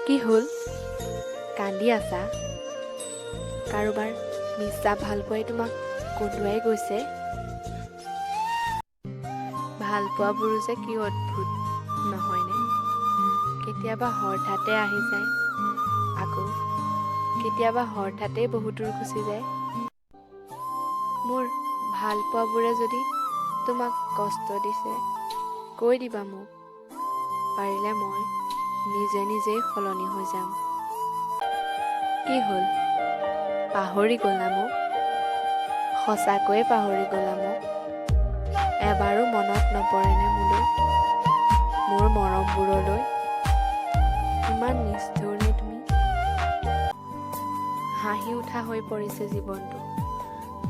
কি হ'ল? কান্দি আছা? কাৰোবাৰ মিছা ভালপোৱাই তোমাক কন্দুৱাই গৈছে? ভালপোৱাবোৰো যে কি অদ্ভুত, নহয়নে? কেতিয়াবা হঠাতে আহি যায়, আকৌ কেতিয়াবা হঠাতেই বহুত দূৰ গুচি যায়। মোৰ ভালপোৱাবোৰে যদি তোমাক কষ্ট দিছে, কৈ দিবা মোক। পাৰিলে মই নিজেই সলনি হৈ যাম। কি হ'ল? পাহৰি গ'লা মোক? সঁচাকৈয়ে পাহৰি গ'লা মোক? এবাৰো মনত নপৰেনে মোলৈ? মোৰ মৰমবোৰলৈ? ইমান নিষ্ঠুৰ নে তুমি? হাঁহি উঠা হৈ পৰিছে জীৱনটো।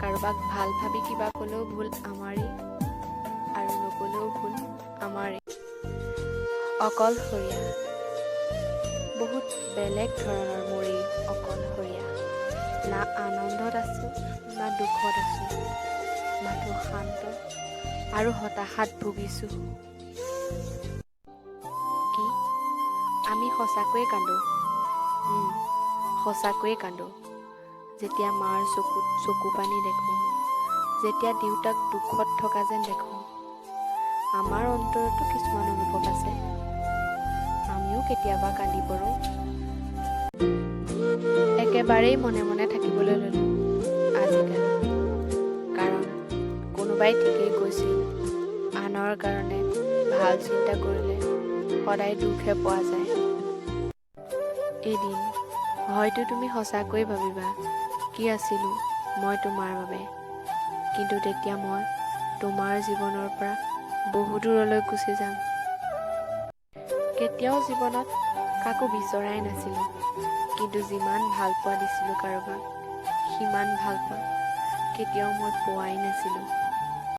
কাৰোবাক ভাল ভাবি কিবা ক'লেও ভুল আমাৰেই, আৰু নক'লেও ভুল আমাৰেই। অকলশৰীয়া, বহুত বেলেগ ধৰণৰ মোৰ এই অকলশৰীয়া। না আনন্দত আছোঁ, না দুখত আছোঁ। মাথো শান্ত আৰু হতাশাত ভুগিছোঁ। কি? আমি সঁচাকৈয়ে কান্দো। সঁচাকৈয়ে কান্দো। যেতিয়া মাৰ চকুত চকু পানী দেখোঁ, যেতিয়া দেউতাক দুখত থকা যেন দেখোঁ। আমাৰ অন্তৰতো কিছুমান অনুভৱ আছে। আমিও কেতিয়াবা কান্দি পৰোঁ। একেবাৰেই মনে মনে থাকিবলৈ ল'লোঁ আজিকালি। কাৰণ কোনোবাই ঠিকেই কৈছিল, আনৰ কাৰণে ভাল চিন্তা কৰিলে সদায় দুখহে পোৱা যায়। এদিন হয়তো তুমি সঁচাকৈয়ে ভাবিবা, কি আছিলোঁ মই তোমাৰ বাবে। কিন্তু তেতিয়া মই তোমাৰ জীৱনৰ পৰা বহু দূৰলৈ গুচি যাম। কেতিয়াও জীৱনত কাকো বিচৰাই নাছিলোঁ, কিন্তু যিমান ভালপোৱা দিছিলোঁ কাৰোবাক, সিমান ভালপোৱা কেতিয়াও মই পোৱাই নাছিলোঁ।